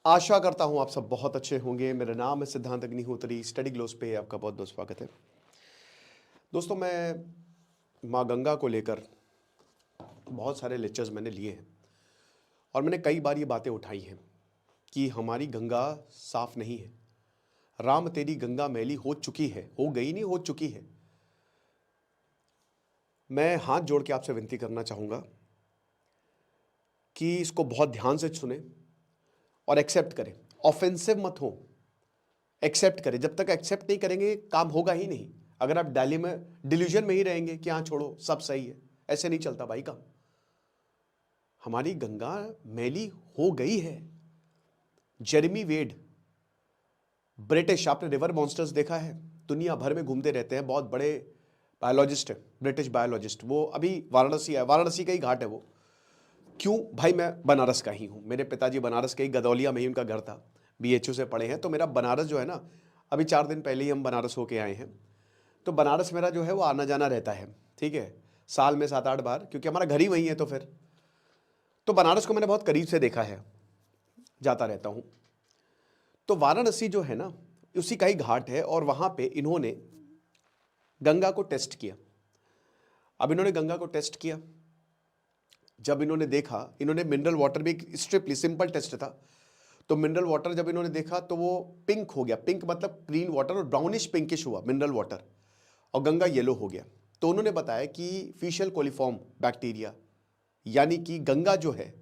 आशा करता हूं आप सब बहुत अच्छे होंगे। मेरा नाम है सिद्धांत अग्निहोत्री। स्टडी ग्लोस पे आपका बहुत बहुत स्वागत है। दोस्तों, मैं माँ गंगा को लेकर बहुत सारे लेक्चर्स मैंने लिए हैं और मैंने कई बार ये बातें उठाई हैं कि हमारी गंगा साफ नहीं है। राम तेरी गंगा मैली हो चुकी है, हो गई नहीं, हो चुकी है। मैं हाथ जोड़ के आपसे विनती करना चाहूँगा कि इसको बहुत ध्यान से सुने और एक्सेप्ट करें। ऑफेंसिव मत हो, एक्सेप्ट करें। जब तक एक्सेप्ट नहीं करेंगे काम होगा ही नहीं। अगर आप डिल्यूजन में ही रहेंगे कि हाँ छोड़ो सब सही है, ऐसे नहीं चलता भाई काम। हमारी गंगा मैली हो गई है। जेरेमी वेड, ब्रिटिश, आपने रिवर मॉन्स्टर्स देखा है, दुनिया भर में घूमते रहते हैं, बहुत बड़े बायोलॉजिस्ट है, ब्रिटिश बायोलॉजिस्ट। वो अभी वाराणसी है, वाराणसी का ही घाट है वो। क्यों भाई? मैं बनारस का ही हूँ, मेरे पिताजी बनारस के ही गदौलिया में ही उनका घर था, BHU से पढ़े हैं। तो मेरा बनारस जो है ना, अभी 4 दिन पहले ही हम बनारस होके आए हैं। तो बनारस मेरा जो है वो आना जाना रहता है, ठीक है, साल में 7-8 बार, क्योंकि हमारा घर ही वहीं है। तो फिर तो बनारस को मैंने बहुत करीब से देखा है, जाता रहता हूँ। तो वाराणसी जो है ना, उसी का ही घाट है और वहाँ पे इन्होंने गंगा को टेस्ट किया। अब इन्होंने गंगा को टेस्ट किया, जब इन्होंने देखा, इन्होंने मिनरल वाटर भी, स्ट्रिपली सिंपल टेस्ट था। तो मिनरल वाटर जब इन्होंने देखा तो वो पिंक हो गया। पिंक मतलब ग्रीन वाटर, और ब्राउनिश पिंकिश हुआ मिनरल वाटर, और गंगा येलो हो गया। तो उन्होंने बताया कि फिशियल कोलिफॉर्म बैक्टीरिया, यानी कि गंगा जो है,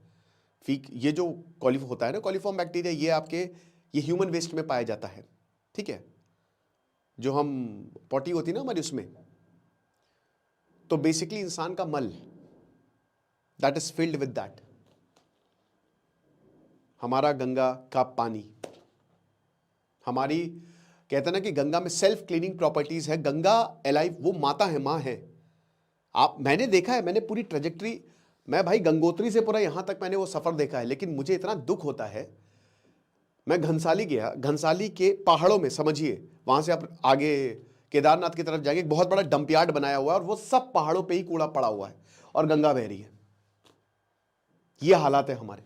ये जो कोलिफ होता है ना, कोलिफॉर्म बैक्टीरिया, ये आपके ये ह्यूमन वेस्ट में पाया जाता है, ठीक है, जो हम पॉटी होती है ना हमारी, उसमें। तो बेसिकली इंसान का मल, that is filled with that. हमारा गंगा का पानी, हमारी, कहते हैं ना कि गंगा में सेल्फ क्लीनिंग प्रॉपर्टीज है। गंगा एलाइव, वो माता है, मां है। मैंने देखा है, मैंने पूरी ट्रेजेक्टरी, मैं भाई गंगोत्री से पूरा यहां तक मैंने वो सफर देखा है। लेकिन मुझे इतना दुख होता है, मैं घनसाली गया, घनसाली के पहाड़ों में, समझिए वहां से आप आगे केदारनाथ की तरफ जाएंगे, एक बहुत बड़ा डंप यार्ड बनाया हुआ है और वो सब पहाड़ों पे ही कूड़ा पड़ा हुआ है और गंगा बह रही है। ये हालात है हमारे।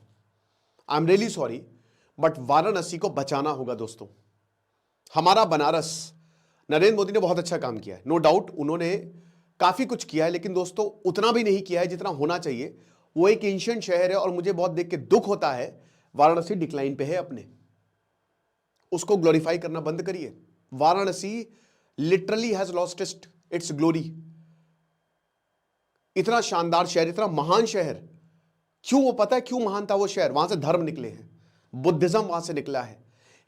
I am really sorry, but Varanasi को बचाना होगा दोस्तों। हमारा बनारस, नरेंद्र मोदी ने बहुत अच्छा काम किया है, नो डाउट, उन्होंने काफी कुछ किया है, लेकिन दोस्तों उतना भी नहीं किया है जितना होना चाहिए। वो एक एंशिएंट शहर है और मुझे बहुत देख के दुख होता है, वाराणसी डिक्लाइन पे है अपने। उसको ग्लोरीफाई करना बंद करिए। Varanasi literally has lost its glory. इतना शानदार शहर, इतना महान शहर, क्यों? वो पता है क्यों महान था वो शहर? वहां से धर्म निकले हैं, बुद्धिज्म वहां से निकला है,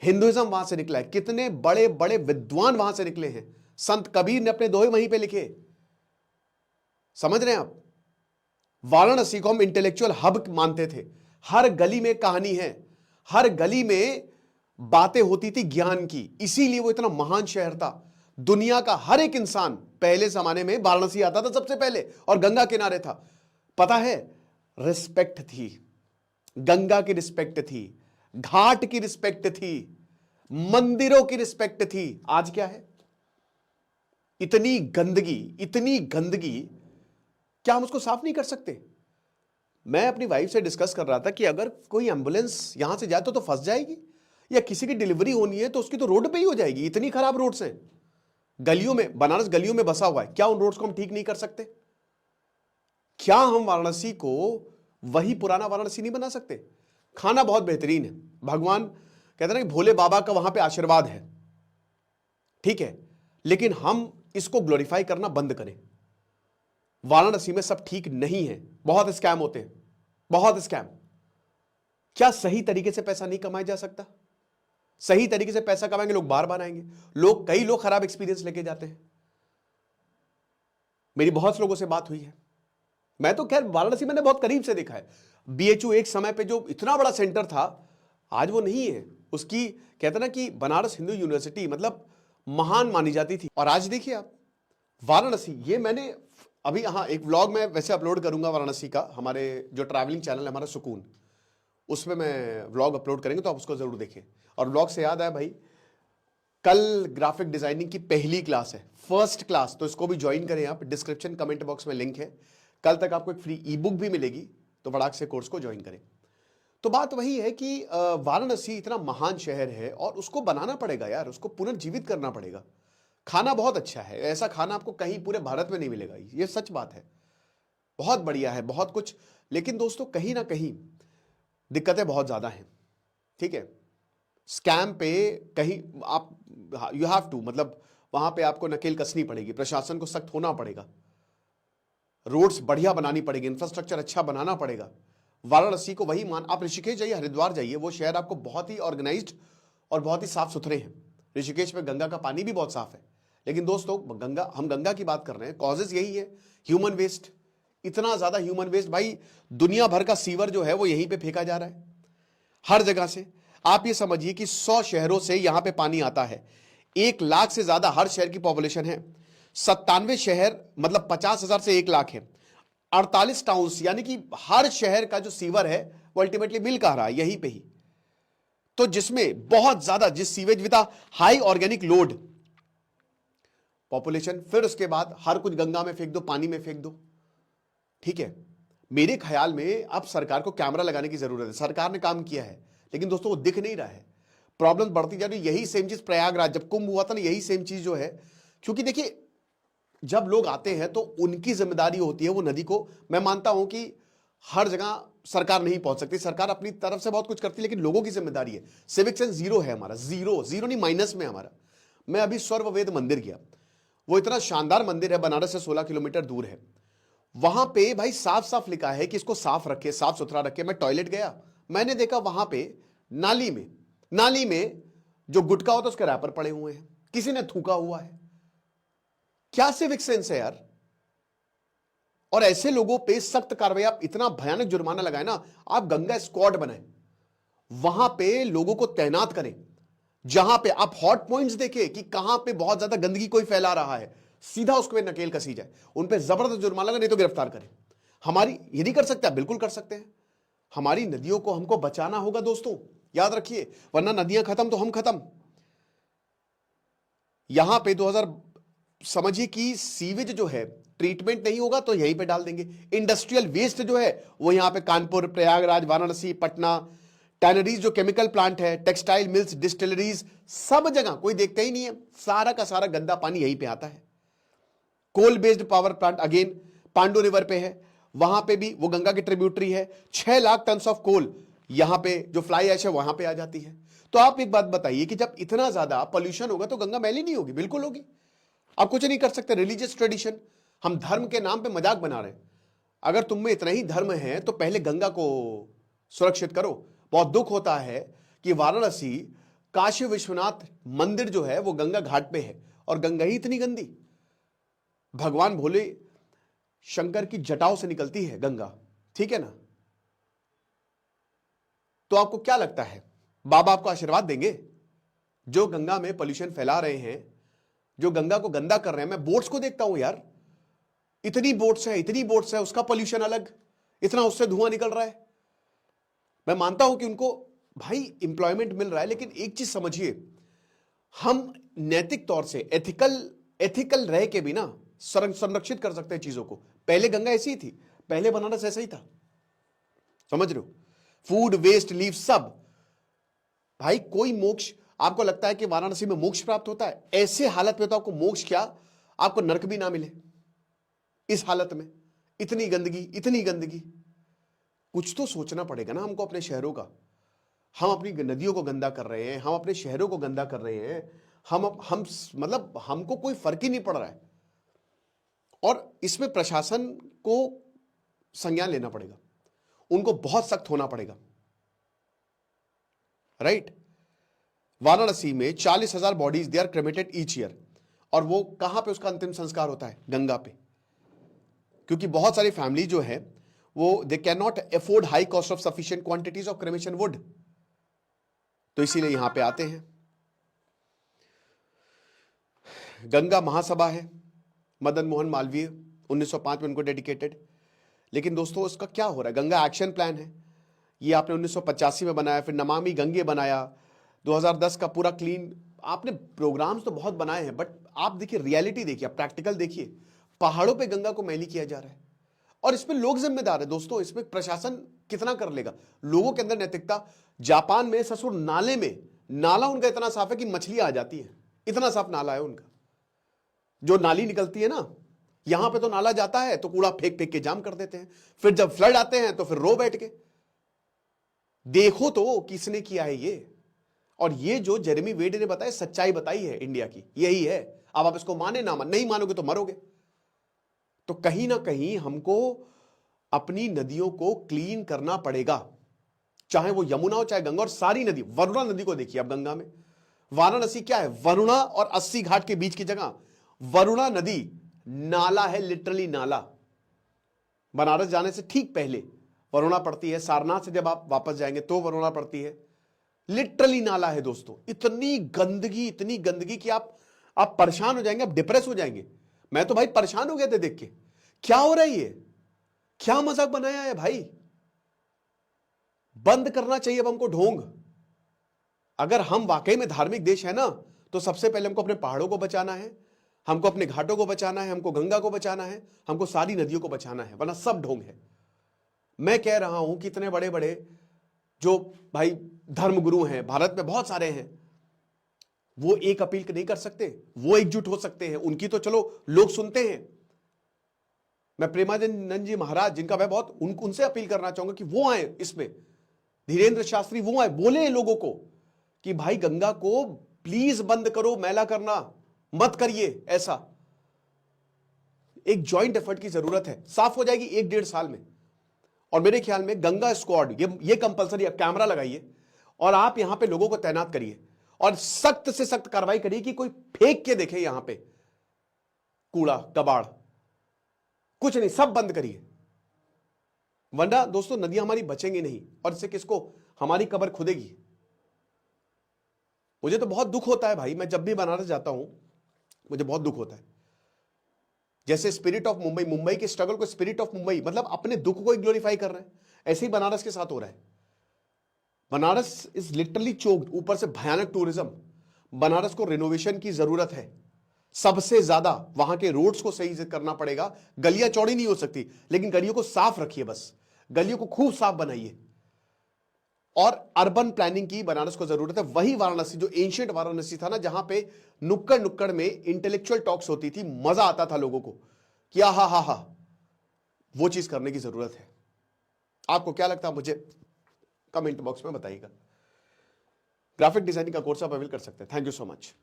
हिंदुइज्म वहां से निकला है, कितने बड़े बड़े विद्वान वहां से निकले हैं। संत कबीर ने अपने दोहे वहीं पे लिखे। समझ रहे हैं आप? वाराणसी को हम इंटेलेक्चुअल हब मानते थे। हर गली में कहानी है, हर गली में बातें होती थी ज्ञान की, इसीलिए वो इतना महान शहर था। दुनिया का हर एक इंसान पहले जमाने में वाराणसी आता था सबसे पहले, और गंगा किनारे था। पता है, रिस्पेक्ट थी, गंगा की रिस्पेक्ट थी, घाट की रिस्पेक्ट थी, मंदिरों की रिस्पेक्ट थी। आज क्या है? इतनी गंदगी, इतनी गंदगी, क्या हम उसको साफ नहीं कर सकते? मैं अपनी वाइफ से डिस्कस कर रहा था कि अगर कोई एम्बुलेंस यहां से जाए तो फंस जाएगी, या किसी की डिलीवरी होनी है तो उसकी तो रोड पे ही हो जाएगी। इतनी खराब रोड्स हैं, गलियों में, बनारस गलियों में बसा हुआ है। क्या उन रोड्स को हम ठीक नहीं कर सकते? क्या हम वाराणसी को वही पुराना वाराणसी नहीं बना सकते? खाना बहुत बेहतरीन है, भगवान कहते हैं ना कि भोले बाबा का वहां पे आशीर्वाद है, ठीक है, लेकिन हम इसको ग्लोरीफाई करना बंद करें। वाराणसी में सब ठीक नहीं है, बहुत स्कैम होते हैं, बहुत स्कैम। क्या सही तरीके से पैसा नहीं कमाया जा सकता? सही तरीके से पैसा कमाएंगे, लोग बार बार आएंगे। कई लोग खराब एक्सपीरियंस लेके जाते हैं। मेरी बहुत लोगों से बात हुई है। मैं तो खैर वाराणसी मैंने बहुत करीब से देखा है। BHU एक समय पे जो इतना बड़ा सेंटर था, आज वो नहीं है। उसकी, कहते ना कि बनारस हिंदू यूनिवर्सिटी मतलब महान मानी जाती थी, और आज देखिए आप वाराणसी। ये मैंने अभी, हाँ, एक व्लॉग मैं वैसे अपलोड करूंगा वाराणसी का, हमारे जो ट्रैवलिंग चैनल है हमारा सुकून, उसमें मैं व्लॉग अपलोड करेंगे, तो आप उसको जरूर देखें। और व्लॉग से याद आया भाई, कल ग्राफिक डिजाइनिंग की पहली क्लास है, फर्स्ट क्लास, तो इसको भी ज्वाइन करें आप। डिस्क्रिप्शन कमेंट बॉक्स में लिंक है। कल तक आपको एक फ्री ई बुक भी मिलेगी, तो फटाक से कोर्स को ज्वाइन करें। तो बात वही है कि वाराणसी इतना महान शहर है और उसको बनाना पड़ेगा यार, उसको पुनर्जीवित करना पड़ेगा। खाना बहुत अच्छा है, ऐसा खाना आपको कहीं पूरे भारत में नहीं मिलेगा, ये सच बात है। बहुत बढ़िया है, बहुत कुछ। लेकिन दोस्तों कहीं ना कहीं दिक्कतें बहुत ज्यादा हैं, ठीक है। स्कैम पे कहीं आप, यू हैव टू, मतलब वहां पे आपको नकेल कसनी पड़ेगी, प्रशासन को सख्त होना पड़ेगा, रोड्स बढ़िया बनानी पड़ेगी, इंफ्रास्ट्रक्चर अच्छा बनाना पड़ेगा। वाराणसी को वही मान, आप ऋषिकेश जाइए, हरिद्वार जाइए, वो शहर आपको बहुत ही ऑर्गेनाइज्ड और बहुत ही साफ सुथरे हैं। ऋषिकेश में गंगा का पानी भी बहुत साफ है। लेकिन दोस्तों हम गंगा की बात कर रहे हैं, कॉजेज यही है, ह्यूमन वेस्ट, इतना ज्यादा ह्यूमन वेस्ट। भाई दुनिया भर का सीवर जो है वो यहीं पे फेंका जा रहा है, हर जगह से। आप ये समझिए कि 100 शहरों से यहां पे पानी आता है, 1 लाख से ज्यादा हर शहर की पॉपुलेशन है, 97 शहर मतलब 50,000 से 1 लाख है, 48 टाउन्स, यानी कि हर शहर का जो सीवर है वो अल्टीमेटली मिल कहां रहा है, यहीं पे ही। तो जिसमें बहुत ज्यादा, जिस sewage with high organic load population, फिर उसके बाद हर कुछ गंगा में फेंक दो, पानी में फेंक दो, ठीक है। मेरे ख्याल में अब सरकार को कैमरा लगाने की जरूरत है। सरकार ने काम किया है लेकिन दोस्तों वो दिख नहीं रहा है, प्रॉब्लम बढ़ती जा रही है। यही सेम चीज प्रयागराज जब कुंभ हुआ था ना, यही सेम चीज जो है, क्योंकि देखिए जब लोग आते हैं तो उनकी जिम्मेदारी होती है वो नदी को, मैं मानता हूं कि हर जगह सरकार नहीं पहुंच सकती, सरकार अपनी तरफ से बहुत कुछ करती है, लेकिन लोगों की जिम्मेदारी है। सिविक सेंस जीरो है हमारा, जीरो, जीरो नहीं, माइनस में हमारा। मैं अभी स्वर्ववेद मंदिर गया, वो इतना शानदार मंदिर है, बनारस से 16 किलोमीटर दूर है। वहां पे भाई साफ साफ लिखा है कि इसको साफ रखे, साफ सुथरा रखे। मैं टॉयलेट गया, मैंने देखा वहां पे नाली में जो गुटखा होता है उसके रैपर पड़े हुए हैं, किसी ने थूका हुआ है। क्या सिविक सेंस है यार। और ऐसे लोगों पे सख्त कार्रवाई, आप इतना भयानक जुर्माना लगाए ना, आप गंगा स्क्वाड बनाए, वहां पे लोगों को तैनात करें, जहां पे आप हॉट पॉइंट्स देखें कि कहां पे बहुत ज्यादा गंदगी कोई फैला रहा है, सीधा उसको पे नकेल कसी जाए, उन पे जबरदस्त जुर्माना लगे, नहीं तो गिरफ्तार करें। हमारी ये नहीं कर सकते, आप बिल्कुल कर सकते हैं। हमारी नदियों को हमको बचाना होगा दोस्तों, याद रखिए, वरना नदियां खत्म तो हम खत्म। यहां पे 2000 समझिए कि सीवेज जो है ट्रीटमेंट नहीं होगा तो यहीं पे डाल देंगे। इंडस्ट्रियल वेस्ट जो है वो यहां पे कानपुर, प्रयागराज, वाराणसी, पटना, टैनरीज जो केमिकल प्लांट है, टेक्सटाइल मिल्स, डिस्टिलरीज, सब जगह कोई देखता ही नहीं है, सारा का सारा गंदा पानी यहीं पे आता है। Coal based power plant again Pandu river पे है, वहां पे भी वो गंगा की ट्रिब्यूटरी है, 6 लाख टन ऑफ कोल यहां पे जो फ्लाई ऐश है वहां पे आ जाती है। तो आप एक बात बताइए कि जब इतना ज्यादा पॉल्यूशन होगा तो गंगा मैली नहीं होगी? बिल्कुल होगी। आप कुछ नहीं कर सकते। रिलीजियस ट्रेडिशन, हम धर्म के नाम पे मजाक बना रहे हैं। अगर तुम में इतना ही धर्म है तो पहले गंगा को सुरक्षित करो। बहुत दुख होता है कि वाराणसी काशी विश्वनाथ मंदिर जो है वो गंगा घाट पे है और गंगा ही इतनी गंदी, भगवान भोले शंकर की जटाओं से निकलती है गंगा, ठीक है ना। तो आपको क्या लगता है बाबा आपको आशीर्वाद देंगे? जो गंगा में पोल्यूशन फैला रहे हैं, जो गंगा को गंदा कर रहे हैं, मैं बोट्स को देखता हूं यार, इतनी बोट्स है, उसका पोल्यूशन अलग, इतना उससे धुआं निकल रहा है। मैं मानता हूं कि उनको भाई इंप्लॉयमेंट मिल रहा है, लेकिन एक चीज समझिए, हम नैतिक तौर से एथिकल रह के भी ना संरक्षित कर सकते हैं चीजों को। पहले गंगा ऐसी ही थी, पहले बनारस ऐसा ही था, समझ रहे हो। फूड वेस्ट लीव सब, भाई कोई मोक्ष आपको लगता है कि वाराणसी में मोक्ष प्राप्त होता है? ऐसे हालत में तो आपको मोक्ष क्या, आपको नरक भी ना मिले इस हालत में। इतनी गंदगी, कुछ तो सोचना पड़ेगा ना हमको अपने शहरों का। हम अपनी नदियों को गंदा कर रहे हैं, हम अपने शहरों को गंदा कर रहे हैं, हम मतलब हमको कोई फर्क ही नहीं पड़ रहा है। और इसमें प्रशासन को संज्ञान लेना पड़ेगा, उनको बहुत सख्त होना पड़ेगा, राइट। वाराणसी में 40,000 bodies they are cremated each year, और वो कहां पे उसका अंतिम संस्कार होता है? गंगा पे। क्योंकि बहुत सारी फैमिली जो है वो they can not afford high cost of sufficient quantities of cremation would, तो इसीलिए यहां पे आते हैं। गंगा महासभा है, मदन मोहन मालवीय 1905 में उनको डेडिकेटेड। लेकिन दोस्तों उसका क्या हो रहा है? गंगा एक्शन प्लान है, ये आपने 1985 में बनाया, फिर नमामि गंगे बनाया, 2010 का पूरा क्लीन, आपने प्रोग्राम्स तो बहुत बनाए हैं, बट आप देखिए रियलिटी देखिए, प्रैक्टिकल देखिए, पहाड़ों पे गंगा को मैली किया जा रहा है और इसमें लोग जिम्मेदार है दोस्तों, इसमें प्रशासन कितना कर लेगा? लोगों के अंदर नैतिकता। जापान में ससुर नाले में, नाला उनका इतना साफ है कि मछली आ जाती है, इतना साफ नाला है उनका। जो नाली निकलती है ना, यहां पे तो नाला जाता है तो कूड़ा फेंक फेंक के जाम कर देते हैं, फिर जब फ्लड आते हैं तो फिर रो बैठ के। देखो तो किसने किया है ये। और ये जो जेरेमी वेड ने बताया, सच्चाई बताई है इंडिया की, यही है। अब आप इसको माने ना नहीं मानोगे तो मरोगे। तो कहीं ना कहीं हमको अपनी नदियों को क्लीन करना पड़ेगा, चाहे वो यमुना हो चाहे गंगा। और सारी नदी, वरुणा नदी को देखिए अब गंगा में, वाराणसी क्या है, वरुणा और 80 घाट के बीच की जगह वरुणा नदी नाला है, लिटरली नाला। बनारस जाने से ठीक पहले वरुणा पड़ती है, सारनाथ से जब आप वापस जाएंगे तो वरुणा पड़ती है, लिटरली नाला है दोस्तों। इतनी गंदगी कि आप परेशान हो जाएंगे, आप डिप्रेस हो जाएंगे। मैं तो भाई परेशान हो गया था देख के, क्या हो रहा है ये, क्या मजाक बनाया है भाई। बंद करना चाहिए अब हमको ढोंग। अगर हम वाकई में धार्मिक देश है ना, तो सबसे पहले हमको अपने पहाड़ों को बचाना है, हमको अपने घाटों को बचाना है, हमको गंगा को बचाना है, हमको सारी नदियों को बचाना है, वरना सब ढोंग है। मैं कह रहा हूं कि इतने बड़े बड़े जो भाई धर्मगुरु हैं भारत में, बहुत सारे हैं, वो एक अपील नहीं कर सकते, वो एकजुट हो सकते हैं, उनकी तो चलो लोग सुनते हैं। मैं प्रेमानंद जी महाराज, जिनका मैं बहुत उनसे अपील करना चाहूंगा कि वो आए इसमें, धीरेन्द्र शास्त्री वो आए, बोले लोगों को कि भाई गंगा को प्लीज बंद करो, मैला करना मत करिए। ऐसा एक जॉइंट एफर्ट की जरूरत है, साफ हो जाएगी 1-1.5 साल में। और मेरे ख्याल में गंगा स्क्वाड ये कंपलसरी, कैमरा लगाइए और आप यहां पे लोगों को तैनात करिए और सख्त से सख्त कार्रवाई करिए कि कोई फेंक के देखे यहां पे कूड़ा कबाड़, कुछ नहीं, सब बंद करिए, वरना दोस्तों नदियां हमारी बचेंगी नहीं और इससे किसको, हमारी कब्र खुदेगी। मुझे तो बहुत दुख होता है भाई, मैं जब भी बनारस जाता हूं मुझे बहुत दुख होता है। जैसे स्पिरिट ऑफ मुंबई, मुंबई के स्ट्रगल को स्पिरिट ऑफ मुंबई, मतलब अपने दुख को ग्लोरीफाई कर रहे हैं, ऐसे ही बनारस के साथ हो रहा है। बनारस इज लिटरली चोक्ड, ऊपर से भयानक टूरिज्म। बनारस को रिनोवेशन की जरूरत है सबसे ज्यादा, वहां के रोड्स को सही से करना पड़ेगा। गलियां चौड़ी नहीं हो सकती, लेकिन गलियों को साफ रखिए, बस गलियों को खूब साफ बनाइए। और अर्बन प्लानिंग की बनारस को जरूरत है। वही वाराणसी जो एंशिएंट वाराणसी था ना, जहां पे नुक्कड़ नुक्कड़ में इंटेलेक्चुअल टॉक्स होती थी, मजा आता था लोगों को कि हा, वो चीज करने की जरूरत है। आपको क्या लगता है मुझे कमेंट बॉक्स में बताइएगा। ग्राफिक डिजाइनिंग का कोर्स आप अवेल कर सकते हैं। Thank you so much.